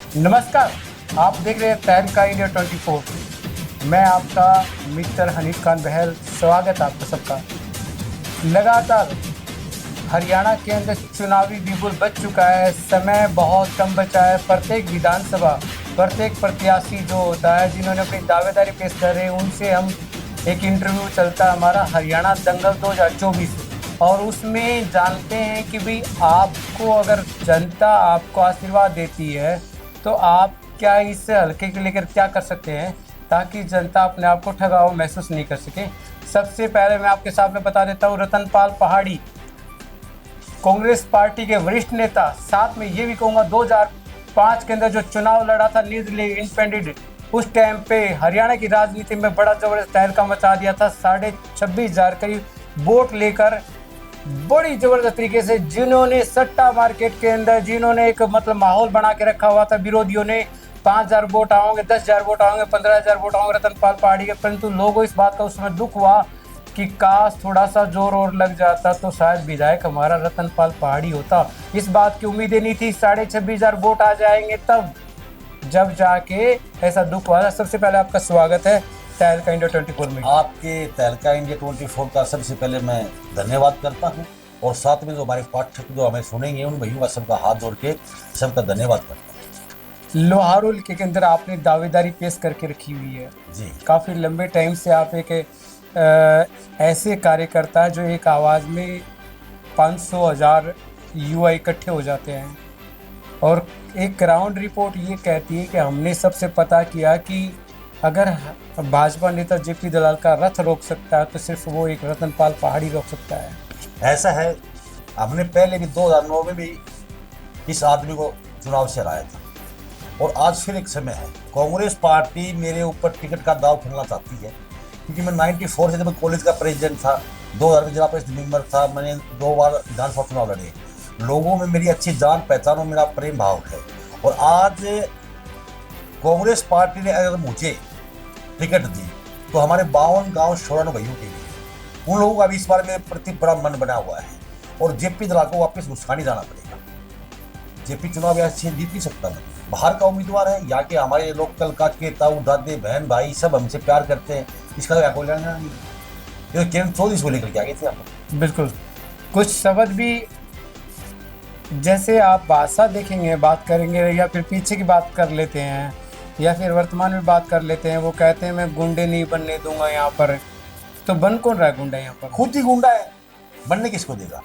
नमस्कार। आप देख रहे हैं तहलका इंडिया 24। मैं आपका मिस्टर हनीफ खान बहल, स्वागत है आपका सबका। लगातार हरियाणा के अंदर चुनावी बिगुल बच चुका है, समय बहुत कम बचा है। प्रत्येक विधानसभा, प्रत्येक प्रत्याशी जो होता है, जिन्होंने अपनी दावेदारी पेश कर रहे हैं, उनसे हम एक इंटरव्यू चलता है हमारा हरियाणा दंगल 2024, और उसमें जानते हैं कि भाई आपको अगर जनता आपको आशीर्वाद देती है तो आप क्या इस हल्के के लेकर क्या कर सकते हैं ताकि जनता अपने आप को ठगा हुआ महसूस नहीं कर सके। सबसे पहले मैं आपके सामने बता देता हूँ, रतनपाल पहाड़ी कांग्रेस पार्टी के वरिष्ठ नेता, साथ में ये भी कहूँगा 2005 के अंदर जो चुनाव लड़ा था निर्दलीय इंडिपेंडेंट, उस टाइम पे हरियाणा की राजनीति में बड़ा जबरदस्त तहलका मचा दिया था। 26,500 करीब वोट लेकर बड़ी जबरदस्त तरीके से, जिन्होंने सट्टा मार्केट के अंदर जिन्होंने एक मतलब माहौल बना के रखा हुआ था, विरोधियों ने 5,000 वोट आओगे, 10,000 वोट आओगे, 15,000 वोट आओगे रतनपाल पहाड़ी के, परंतु लोगों को इस बात का उस समय दुख हुआ कि काश थोड़ा सा जोर और लग जाता तो शायद विधायक हमारा रतनपाल पहाड़ी होता। इस बात की उम्मीदें नहीं थी, 26,500 वोट आ जाएंगे, तब जब जाके ऐसा दुख हुआ। सबसे पहले आपका स्वागत है तहलका इंडिया 24 में। आपके तहलका इंडिया 24 का सबसे पहले मैं धन्यवाद करता हूं, और साथ में जो हमारे पाठक जो हमें सुनेंगे उन भैया का सबका हाथ जोड़ के सबका धन्यवाद करता हूं। लोहारुल के अंदर आपने दावेदारी पेश करके रखी हुई है जी। काफ़ी लंबे टाइम से। आप एक ऐसे कार्यकर्ता है जो एक आवाज़ में 500,000 युवा इकट्ठे हो जाते हैं, और एक ग्राउंड रिपोर्ट ये कहती है कि हमने सबसे पता किया कि अगर भाजपा नेता जेपी दलाल का रथ रोक सकता है तो सिर्फ वो एक रतनपाल पहाड़ी रोक सकता है। ऐसा है, हमने पहले भी 2009 में भी इस आदमी को चुनाव से हराया था, और आज फिर एक समय है। कांग्रेस पार्टी मेरे ऊपर टिकट का दाव खेलना चाहती है, क्योंकि मैं 94 से जब मैं कॉलेज का प्रेसिडेंट था, 2000 में जिला परिषद मेंबर था, मैंने 2 बार विधानसभा चुनाव लड़े। लोगों में मेरी अच्छी जान पहचान और मेरा प्रेम भाव है, और आज कांग्रेस पार्टी ने अगर मुझे टिकट दी तो हमारे 52 गांव शोरण भाइयों के लिए, उन लोगों का भी इस बार मेरे प्रति बड़ा मन बना हुआ है, और जेपी दलाल को वापस गुस्सानी जाना पड़ेगा। जेपी चुनाव ऐसे जीत नहीं सकता। मैं बाहर का उम्मीदवार है, यहाँ के हमारे लोकल काके ताऊ दादे बहन भाई सब हमसे प्यार करते हैं, इसका क्या कोई लेना नहीं। ये किरण चौधरी को लेकर के आगे थे आप। बिल्कुल। कुछ शब्द भी, जैसे आप भाषा देखेंगे, बात करेंगे, या फिर पीछे की बात कर लेते हैं, या फिर वर्तमान में बात कर लेते हैं। वो कहते हैं मैं गुंडे नहीं बनने दूंगा यहाँ पर, तो बन कौन रहा है गुंडा यहाँ पर? खुद ही गुंडा है, बनने किसको देगा।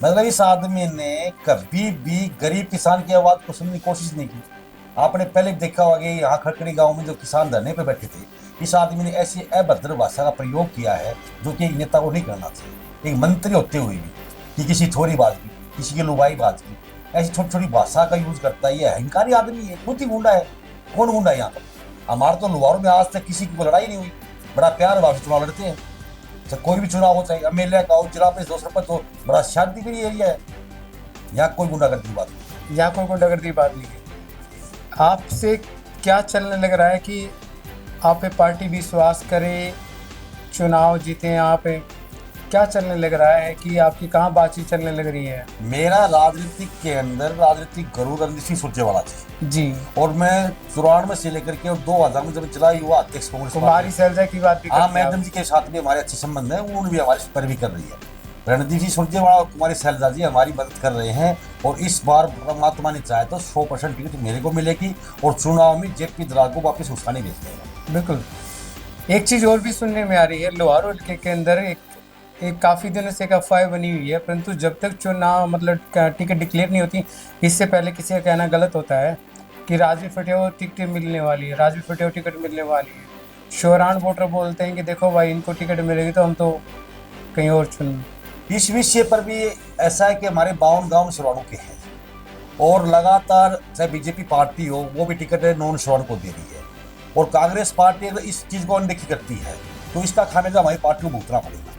मतलब इस आदमी ने कभी भी गरीब किसान की आवाज को सुनने की कोशिश नहीं की। आपने पहले देखा होगा कि यहाँ खड़खड़ी गांव में जो किसान धरने पे बैठे थे, इस आदमी ने ऐसी अभद्र भाषा का प्रयोग किया है जो कि एक नेता को नहीं करना चाहिए, एक मंत्री होते हुए भी, कि किसी थोड़ी बात की, किसी की लुबाई बात की, ऐसी छोटी छोटी भाषा का यूज करता है। ये अहंकारी आदमी है, खुद ही गुंडा है। कौन गुंडा है यहाँ पर? हमारे तो लुहारों में आज तक किसी की लड़ाई नहीं हुई, बड़ा प्यार भाव से चुनाव लड़ते हैं। चाहे कोई भी चुनाव हो, चाहे एमएलए का हो, जिला परिषद हो, सरपंच हो, बड़ा शांति प्रिय एरिया है। यहाँ कोई गुंडागर्दी की बात नहीं, यहाँ कोई गुंडागर्दी की बात नहीं है। आपसे क्या चलने लग रहा है कि आप पे पार्टी विश्वास करे, चुनाव जीते आप पे? क्या चलने लग रहा है कि आपकी कहाँ बातचीत चलने लग रही है? मेरा राजनीतिक के अंदर राजनीतिक गुरु रणजीत सुरजेवाला थी जी, और मैं 94 से लेकर के और 2000 में जब चला युवा अध्यक्ष कांग्रेस कुमारी शैलजा की बात भी हाँ, करते हैं मैडम जी के साथ भी हमारे अच्छे संबंध है, उन्होंने भी हमारी पैरवी कर रही है। रणदीप जी सुरजेवाला और कुमारी शैलजा जी हमारी मदद कर रहे हैं, और इस बार परमात्मा ने चाहे तो 100% टिकट मेरे को मिलेगी, और चुनाव में जेपी दलाल को वापस उठाने भेज देगा। बिल्कुल। एक चीज़ और भी सुनने में आ रही है, लोहारू हल्के के अंदर एक काफ़ी दिनों से एक अफवाह बनी हुई है, परंतु जब तक चुनाव मतलब टिकट डिक्लेयर नहीं होती, इससे पहले किसी का कहना गलत होता है कि राजवी फटेहो टिकट मिलने वाली है, राजवी फटेहो टिकट मिलने वाली है। शोरान वोटर बोलते हैं कि देखो भाई, इनको टिकट मिलेगी तो हम तो कहीं और चुन। इस विषय पर भी ऐसा है कि हमारे 52 गांव शोराणों के हैं, और लगातार चाहे बीजेपी पार्टी हो वो भी टिकट नॉन शोराण को दे रही है, और कांग्रेस पार्टी अगर इस चीज़ को अनदेखी करती है तो इसका खामियाजा हमारी पार्टी को भुगतना पड़ेगा,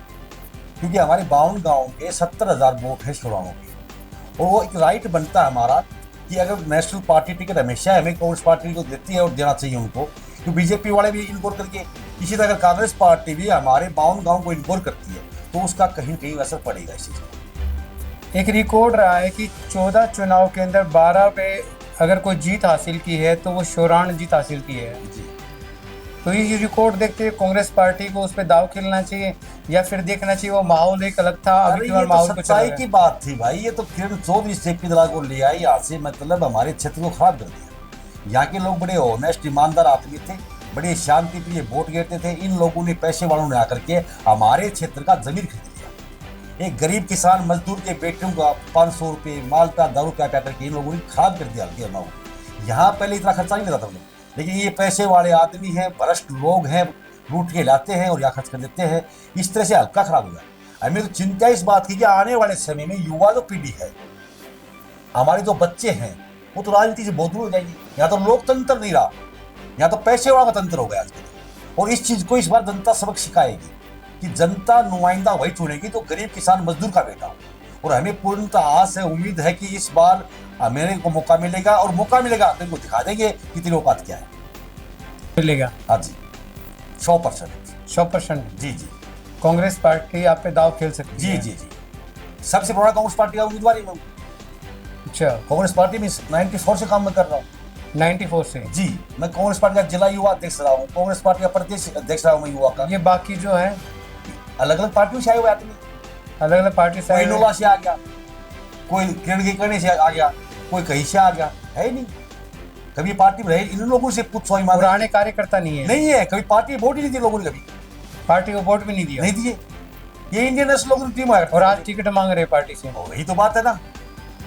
क्योंकि हमारे 52 गाँव के 70,000 वोट है शोराणों के, और वो एक राइट बनता है हमारा कि अगर नेशनल पार्टी टिकट हमेशा हमें कांग्रेस पार्टी को देती है और देना चाहिए उनको, तो बीजेपी वाले भी इनकोर करके, इसी तरह अगर कांग्रेस पार्टी भी हमारे 52 गाँव को इनकोर करती है तो उसका कहीं कहीं असर पड़ेगा इस चीज़ का। एक रिकॉर्ड रहा है कि 14 चुनाव के अंदर 12 पे अगर कोई जीत हासिल की है तो वो शौरान जीत हासिल की है। जी। तो ये रिकॉर्ड देखते हुए कांग्रेस पार्टी को उस पर दाव खेलना चाहिए या फिर देखना चाहिए वो माहौल एक अलग था, अभी अरे की बार ये तो माहौल को चला सच्चाई गया। की बात थी भाई, ये तो किरण चौधरी जेपी दलाल को ले आई यहाँ से, मतलब हमारे क्षेत्र को खराब कर दिया। यहाँ के लोग बड़े ऑनेस्ट ईमानदार आदमी थे, बड़े शांति प्रिय वोट गिरते थे। इन लोगों ने, पैसे वालों ने आकर के हमारे क्षेत्र का जमीन खरीद लिया। एक गरीब किसान मजदूर के बेटियों का 500 रुपये मालटा दारू क्या क्या करके इन लोगों ने खराब कर दिया माहौल। यहाँ पहले इतना खर्चा नहीं लगता था लोग, लेकिन ये पैसे वाले आदमी हैं, भ्रष्ट लोग हैं, लूट के लाते हैं और यहाँ खर्च कर देते हैं। इस तरह से हल्का खराब हो गया। हमें तो चिंता इस बात की कि आने वाले समय में युवा जो पीढ़ी है, हमारे जो बच्चे हैं, वो तो राजनीति से बहुत दूर हो जाएंगे। यहाँ तो लोकतंत्र नहीं रहा, यहाँ तो पैसे वाला तंत्र हो गया आजकल। और इस चीज को इस बार जनता सबक सिखाएगी कि जनता नुमाइंदा वही चुनेगी जो गरीब किसान मजदूर का बेटा। और हमें पूर्णतः आस है, उम्मीद है कि इस बार हमें को मौका मिलेगा, और मौका मिलेगा तो इनको दिखा देंगे कि तेरी औकात क्या है। मिलेगा। हाँ जी, 100%। 100%। जी जी कांग्रेस पार्टी आप पे दाव खेल सकती जी है। जी जी। सबसे बड़ा कांग्रेस पार्टी का उम्मीदवार में, अच्छा, कांग्रेस पार्टी में 94 से काम मैं कर रहा हूँ। 94 से। जी, मैं कांग्रेस पार्टी का जिला युवा अध्यक्ष रहा हूँ, कांग्रेस पार्टी का प्रदेश अध्यक्ष रहा हूँ मैं युवा का। ये बाकी जो है अलग अलग पार्टियों से आए हुए आदमी, अलग अलग पार्टी से कोई आए हुए। नोला से आ गया, कोई किरण के करने से आ गया, कोई कहीं से आ गया, है ही नहीं। कभी पार्टी में रहे, इन लोगों से पूछो, ईमान पुराने कार्यकर्ता नहीं है। नहीं है, कभी पार्टी वोट ही नहीं दी लोगों ने, कभी पार्टी को वोट भी नहीं दिया। नहीं दिए। ये इंडियन नेशनल लोगों की टीम है, और आज टिकट मांग रहे पार्टी से। वही तो बात है ना।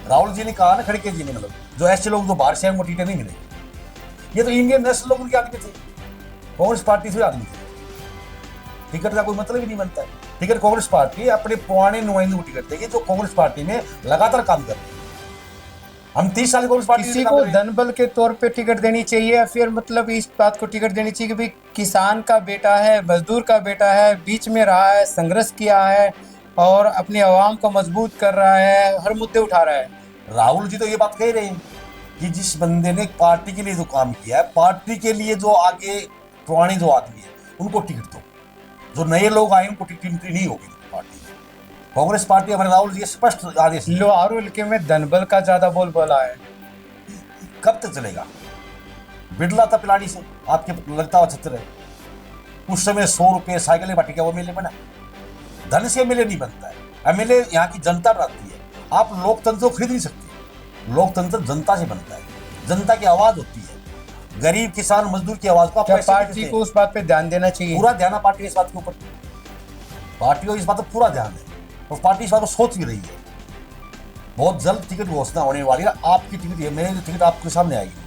राहुल जी ने कहा ना, खड़गे जी ने, मतलब जो ऐसे लोग जो बाहर से हैं, उनको टिकट नहीं मिलेगी। ये तो इंडियन नेशनल लोगों के आदमी थे, कांग्रेस पार्टी से आदमी थे। टिकट का कोई मतलब ही नहीं बनता है। टिकट कांग्रेस पार्टी अपने पुराने नुमाइंदों को टिकट देगी जो कांग्रेस पार्टी में लगातार काम कर रहे हैं। हम 30 साल कांग्रेस पार्टी किसी को धनबल के तौर पे टिकट देनी चाहिए या फिर मतलब इस बात को टिकट देनी चाहिए कि भाई किसान का बेटा है, मजदूर का बेटा है, बीच में रहा है, संघर्ष किया है और अपनी आवाम को मजबूत कर रहा है, हर मुद्दे उठा रहा है। राहुल जी तो ये बात कह रहे हैं कि जिस बंदे ने पार्टी के लिए जो काम किया है, पार्टी के लिए जो आगे पुराने जो आदमी है उनको टिकट दो, जो नए लोग आए उनको टिकट एंट्री नहीं होगी पार्टी में। कांग्रेस पार्टी, हमारे राहुल जी स्पष्ट आदेश। लोहारू हल्के में धनबल का ज्यादा बोलबाला है। कब तक चलेगा? बिड़ला था पिलानी से, आपके लगता हुआ छत्र है। उस समय 100 रुपये साइकिल बांटी, क्या वो एमएलए बना? धन से एमएलए नहीं बनता है, एमएलए यहाँ की जनता बनाती है। आप लोकतंत्र को खरीद नहीं सकते, लोकतंत्र जनता से बनता है, जनता की आवाज होती है, गरीब किसान मजदूर की आवाज को आप क्या पैसे पार्टी देते हैं। को उस बात पे ध्यान देना चाहिए? पूरा ध्यान है पार्टी इस बात के ऊपर, पार्टी को इस बात पर पूरा ध्यान है और पार्टी इस बात को सोच भी रही है। बहुत जल्द टिकट घोषणा होने वाली है, आपकी टिकट, मेरी टिकट आपके सामने आएगी।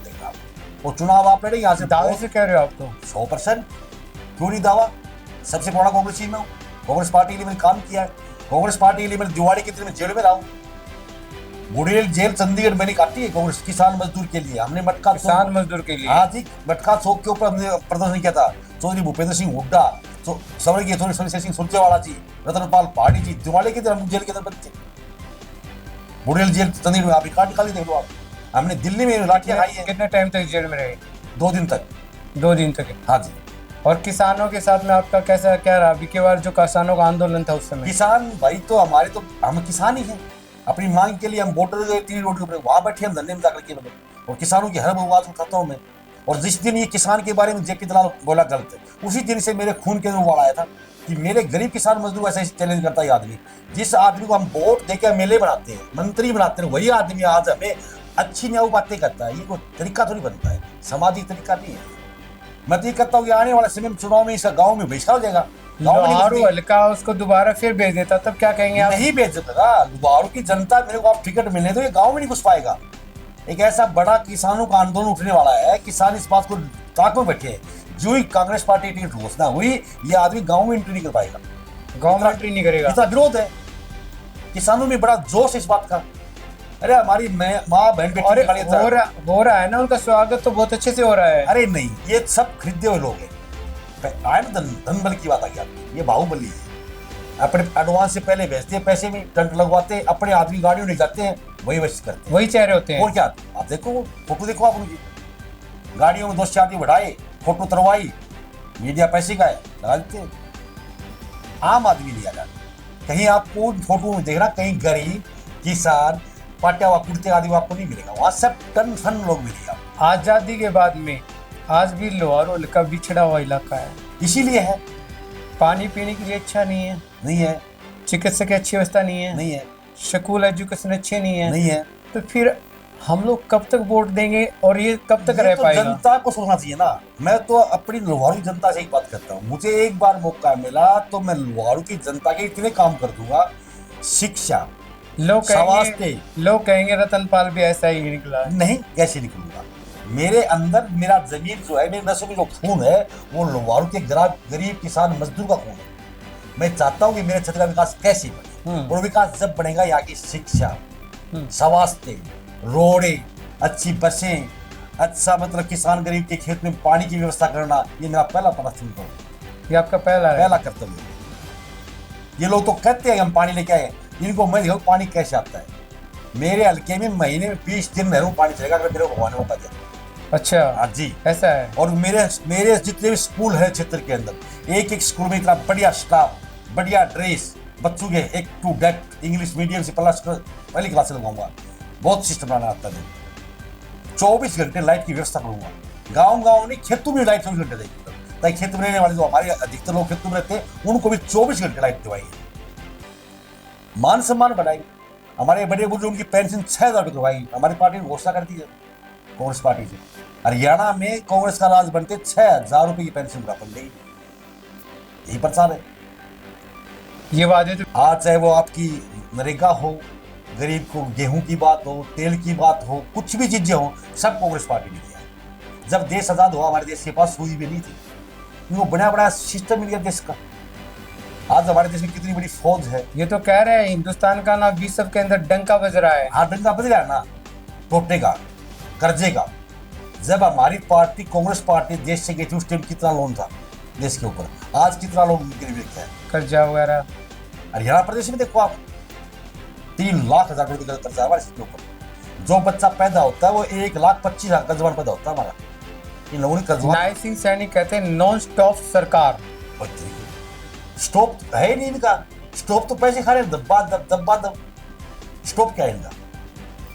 और चुनाव आप लड़े यहाँ से, दावे से कह रहे हो आप तो? 100%। क्यों नहीं दावा? सबसे बड़ा कांग्रेसी में हूँ, कांग्रेस पार्टी के लिए मैंने काम किया है, कांग्रेस पार्टी के लिए मैंने दिवाली के दिन में जेल में रहा हूँ। बुढ़ेल जेल चंडीगढ़ मैंने काटी है कांग्रेस किसान मजदूर के लिए। हमने मटका किसान मजदूर के लिए, हाँ जी, मटका चौक के ऊपर हमने प्रदर्शन किया था। चौधरी भूपेंद्र सिंह हुड्डा, स्वर्गीय चौधरी सिंह सुरजेवाला जी, रतनपाल पहाड़ी जी, दिवाली के दिन हम जेल के अंदर बंद थे। बुढ़ेल जेल चंडीगढ़ में आप रिकॉर्ड निकाली देख लो आप। हमने दिल्ली में लाठियां खाई है। कितने टाइम तक जेल में रहे? 2 दिन तक। 2 दिन तक? हाँ जी। और किसानों के साथ में आपका कैसा क्या रहा? अभी के बार जो किसानों का आंदोलन था उस समय, किसान भाई तो हमारे, तो हम किसान ही हैं। अपनी मांग के लिए हम बॉर्डर गए, 3 रोड के ऊपर वहां बैठे हम धरने में जाकर के, मतलब और किसानों की हर आवाज उठाता हूँ मैं। और जिस दिन ये किसान के बारे में जेपी दलाल बोला गलत है, उसी दिन से मेरे खून के अंदर उबाल आया था कि मेरे गरीब किसान मजदूर ऐसा चैलेंज करता है आदमी। जिस आदमी को हम वोट देकर एमएलए बनाते हैं, मंत्री बनाते हैं, वही आदमी आज हमें अच्छी न्याय बातें करता है। ये कोई तरीका थोड़ी बनता है, सामाजिक तरीका नहीं है। मैं तो ये कहता हूँ कि आने वाले समय में चुनाव में इसका गाँव में बहिष्कार हो जाएगा। लोहारू हल्का उसको दोबारा फिर भेज देता, तब क्या कहेंगे आप? नहीं भेज देगा लोहारू की जनता, मेरे को आप टिकट मिलने दो, ये गाँव में नहीं घुस पाएगा। एक ऐसा बड़ा किसानों का आंदोलन उठने वाला है, किसान इस बात को ताक में बैठे हैं। जो ही कांग्रेस पार्टी टिकट घोषणा हुई, ये आदमी गाँव में एंट्री नहीं कर पाएगा, गाँव में एंट्री नहीं करेगा। इतना विरोध है किसानों में, बड़ा जोश है इस बात का। अरे हमारी माँ बहन बेटी हो रहा है ना, उनका स्वागत तो बहुत अच्छे से हो रहा है। अरे नहीं, ये सब खरीदे हुए लोग हैं। धनबल की बात आ गई आपकी, ये बाहुबली है। अपने एडवांस से पहले भेजते हैं, पैसे में टंट लगवाते हैं, अपने आदमी गाड़ियों ले जाते हैं, वही वैसे करते हैं, वही चेहरे होते हैं। और क्या? आप देखो फोटो, देखो आप उनकी गाड़ियों में 2 आदमी बढ़ाए, फोटो तरवाई, मीडिया पैसे का है लगा देते हैं। आम आदमी नहीं आ जाता। कहीं आपको फोटो में देख रहा, कहीं गरीब किसान पाटिया कुर्ते आदि आपको नहीं मिलेगा, वहाँ सब टन टन लोग मिलेगा। आजादी के बाद में आज भी लोहारू हल्का बिछड़ा हुआ इलाका है। इसीलिए है, पानी पीने के लिए अच्छा नहीं है, नहीं है, चिकित्सा की अच्छी व्यवस्था नहीं है, नहीं है, स्कूल एजुकेशन अच्छे नहीं है, नहीं है। तो फिर हम लोग कब तक वोट देंगे और ये कब तक रह ये तो पाएगा? जनता को सोचना चाहिए ना। मैं तो अपनी लोहारू जनता से ही बात करता हूँ। मुझे एक बार मौका मिला तो मैं लोहारू की जनता के इतने काम कर दूंगा, शिक्षा, स्वास्थ्य। लोग कहेंगे रतनपाल भी ऐसा ही निकला है। नहीं, कैसे निकलूंगा? मेरे अंदर मेरा जमीन जो है, मेरे नसों में जो खून है वो लोहारू के गरीब किसान मजदूर का खून है। मैं चाहता हूँ कि मेरे क्षेत्र का विकास कैसे बने, और विकास जब बनेगा यहाँ की शिक्षा, स्वास्थ्य, रोडें, अच्छी बसें, अच्छा मतलब किसान गरीब के खेत में पानी की व्यवस्था करना, ये मेरा पहला प्राथमिकता है। ये आपका पहला कर्तव्य है। ये लोग तो कहते हैं हम पानी लेके आए, इनको मैं देखो पानी कैसे आता है। मेरे हल्के में महीने में 20 दिन नहरों पानी चलेगा अगर मेरे को भगवान ने मौका दिया। अच्छा, हाँ जी, ऐसा है। और मेरे जितने भी स्कूल है क्षेत्र के अंदर, एक स्कूल में इतना बढ़िया स्टाफ, बढ़िया ड्रेस, बच्चों के एक टू डेट इंग्लिश मीडियम से पहली क्लास से लगाऊंगा। बहुत सिस्टम बनाना आता है। 24 घंटे लाइट की व्यवस्था करूंगा। गाँव नहीं, खेतों में लाइट 24 घंटे देगी, ताकि खेत में रहने वाले जो हमारे अधिकतर लोग खेतों में रहते हैं उनको भी 24 घंटे लाइट दिवाएंगे। मान सम्मान बढ़ाएंगे। हमारे बड़े बुजुर्ग की पेंशन 6,000 रुपये करवाएगी। हमारी पार्टी ने घोषणा कर दी है, कांग्रेस पार्टी से। हरियाणा में कांग्रेस का राज बनते 6,000 रुपये की पेंशन पूरा कर देगी। यही प्रचार है। ये वादे तो आज चाहे वो आपकी नरेगा हो, गरीब को गेहूं की बात हो, तेल की बात हो, कुछ भी चीजें हो, सब कांग्रेस पार्टी ने किया है। जब देश आजाद हुआ हमारे देश के पास सुई भी नहीं थी, इनको बड़ा बड़ा सिस्टम मिल गया देश का। आज हमारे देश में कितनी बड़ी फौज है। ये तो कह रहे हैं हिंदुस्तान का ना विश्व के अंदर डंका बज रहा है। हाँ, डंका बज रहा है ना, टूटेगा, कर्जेगा। जब हमारी पार्टी कांग्रेस पार्टी देश से गई थी उस टाइम कितना लोन था देश के ऊपर, आज कितना लोन गिरवी है, कर्जा वगैरह। हरियाणा प्रदेश में देखो आप, 3,00,000 रुपये का कर्जा हमारे इसके ऊपर। जो बच्चा पैदा होता है वो 1,25,000 का जवान पैदा होता है हमारा। इन लोगों ने कर्जा। नायब सिंह सैनी कहते हैं नॉन स्टॉप सरकार। स्टॉप है ही नहीं इनका। स्टॉप तो पैसे खा रहे हैं, दब्बा दब। स्टॉप क्या है इनका?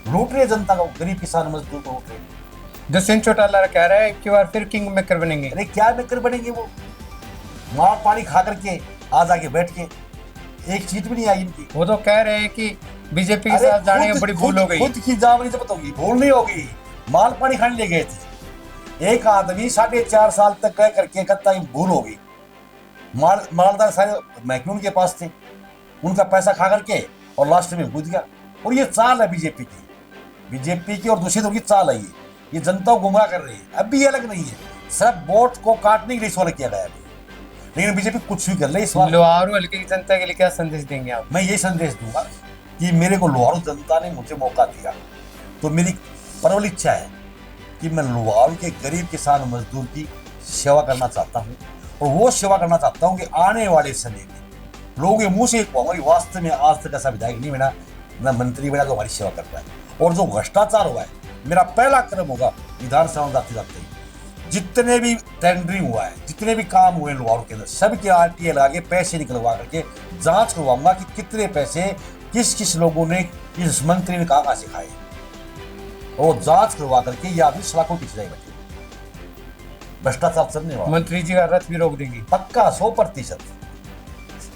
लूट रहे जनता को, गरीब किसान मजदूर को लूट रहे। दुष्यंत चौटाला कह रहा है कि बार फिर किंग मेकर बनेंगे। अरे क्या मेकर बनेंगे वो? मार पानी खा करके आज आके बैठ के एक सीट भी नहीं आई इनकी। वो तो कह रहे हैं कि बीजेपी के साथ जाने में बड़ी भूल हो गई। खुद की जावनी जब होगी, भूल नहीं होगी। माल पानी खाने ले गए थे। एक आदमी 4.5 साल तक कह करके कहता है भूल होगी। मालदार सारे महकमे उनके पास थे, उनका पैसा खा करके और लास्ट में कूद गया। और ये चाल है बीजेपी की और दूसरी की चाल है। ये जनता को गुमराह कर रही है। अब भी अलग नहीं है, सब वोट को काटने के लिए सवाल किया गया है। लेकिन बीजेपी कुछ भी कर रही है। इस बार लोहारू हल्के की जनता के लिए क्या संदेश देंगे आप? मैं ये संदेश दूंगा कि मेरे को लोहारू जनता ने मुझे मौका दिया, तो मेरी प्रबल इच्छा है कि मैं लोहारू के गरीब किसान मजदूर की सेवा करना चाहता हूँ। और वो सेवा करना चाहता हूँ कि आने वाले समय में लोगों के मुंह से कहूँगा कि वास्तव में आज तक ऐसा विधायक नहीं बना, न मंत्री बना जो हमारी सेवा करता है। और जो भ्रष्टाचार हुआ है, मेरा पहला कदम होगा विधानसभा में जाते जाते जितने भी टेंडरिंग हुआ है, जितने भी काम हुए लोहारू के अंदर, सबके RTA लगा के पैसे निकलवा करके जांच करवाऊंगा कि कितने पैसे किस किस लोगों ने, इस मंत्री ने कहाँ से खाए। और जांच करवा करके ये आदमी सलाखों पीछे जाए बैठे। भ्रष्टाचार चलने वाला। मंत्री जी का रथ भी रोक देंगे पक्का 100%।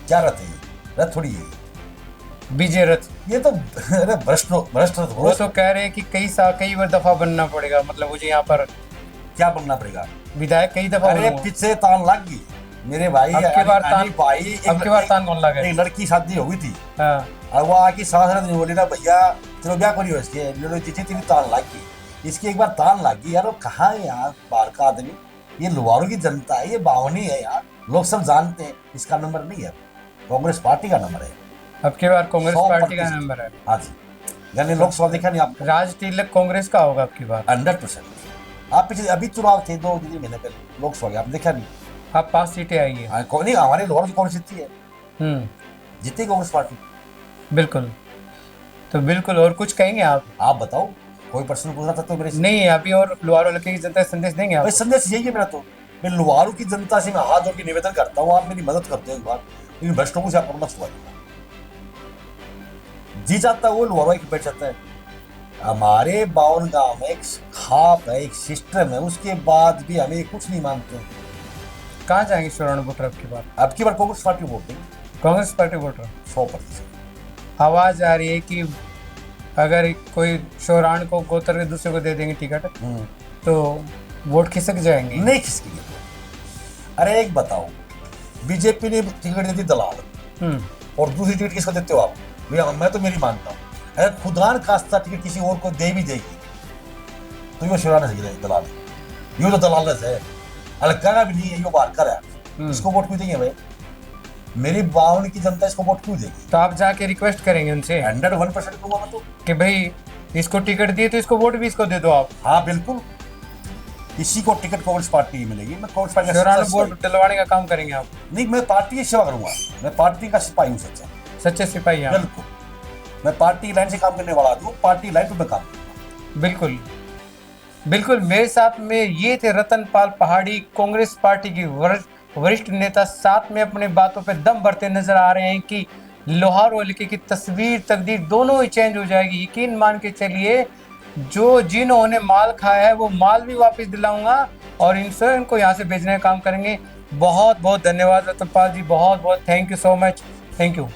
क्या रथ है? रथ थोड़ी है, विजय रथ। ये तो भ्रष्ट। वो तो कह रहे हैं कि कई बार दफा बनना पड़ेगा, मतलब मुझे यहाँ पर क्या बनना पड़ेगा? विधायक कई दफा। अरे पीछे तान लग गई मेरे भाई। अब की बार तान कौन लगा? एक लड़की शादी हो गई थी। हाँ। और वो आके सास ने बोली ना भैया चलो ब्याह करियो इसके, तेरी तान लग गई। इसकी एक बार तान लग गई यार। वो कहाँ है यार बाहर का आदमी? ये लोहारू की जनता है, ये बावनी है यार। लोग सब जानते हैं इसका नंबर नहीं है, कांग्रेस पार्टी का नंबर है। अब की बार कांग्रेस पार्टी का नंबर है। हाँ जी, यानी लोकसभा देखा नहीं आप? राज तिलक कांग्रेस का होगा अब की बार 100%। आप पिछले अभी चुनाव थे 2 महीने पहले लोकसभा, आप देखा नहीं? आप 5 सीटें आई है। नहीं, हमारे लोहारू की कांग्रेस जीती है। जीती कांग्रेस पार्टी। बिल्कुल, तो बिल्कुल। और कुछ कहेंगे आप बताओ, कोई प्रश्न पूछना चाहते हो मेरे से? नहीं, अभी और लोहारू हल्के की जनता संदेश देंगे आप? संदेश यही है मेरा। तो मैं लोहारू की जनता से मैं हाथ जोड़ के निवेदन करता हूँ, आप मेरी मदद करते हो एक बार। लेकिन भ्रष्टों को से आपको मत छुआ। जी चाहता है वो लोहारू की बैठ जाता है। हमारे बावन गांव में एक खाप है, एक सिस्टम है, उसके बाद भी हमें कुछ नहीं मानते। कहाँ जाएंगे शिवराणु वोटर अब की बार? अब की बार कांग्रेस पार्टी वोट देंगे कांग्रेस पार्टी वोटर। 100%। आवाज आ रही है कि अगर कोई शिवराणु को गोतर के दूसरे को दे देंगे टिकट तो वोट खिसक जाएंगे। नहीं खिसकेंगे तो। अरे एक बताओ, बीजेपी ने टिकट दी थी दलाल, और दूसरी टिकट किसको देते हो आप? भैया मैं तो मेरी मानता हूँ, अगर खुदा न खास्ता टिकट किसी और को दे भी देगी तो ये शिवराणु से दलाल है, ये तो दलाल है, अलग भी नहीं है, ये बाहर कर है। इसको वोट क्यों देंगे भाई? मेरी बावन की जनता इसको वोट क्यों देगी? तो आप जाके रिक्वेस्ट करेंगे उनसे 101% दूंगा मैं तो, कि भाई इसको टिकट दिए तो इसको वोट भी इसको दे दो आप। हाँ बिल्कुल, इसी को टिकट कांग्रेस पार्टी ही मिलेगी। मैं कांग्रेस पार्टी शिवराणु वोट दिलवाने का काम करेंगे आप? नहीं, मैं पार्टी की सेवा करूंगा, मैं पार्टी का सिपाही हूँ सच्चा, सच्चे सिपाही हैं आप। बिल्कुल। मैं पार्टी लाइन से काम करने वाला आदमी हूँ, पार्टी लाइन पे मैं काम करूंगा। बिल्कुल बिल्कुल। मेरे साथ में ये थे रतनपाल पहाड़ी, कांग्रेस पार्टी की वरिष्ठ नेता। साथ में अपने बातों पे दम भरते नजर आ रहे हैं कि लोहार हल्के की तस्वीर तकदीर दोनों ही चेंज हो जाएगी। यकीन मान के चलिए, जो जिन्होंने माल खाया है वो माल भी वापस दिलाऊंगा और इनको यहाँ से भेजने का काम करेंगे। बहुत बहुत धन्यवाद रतनपाल जी, बहुत बहुत thank you so much, thank you.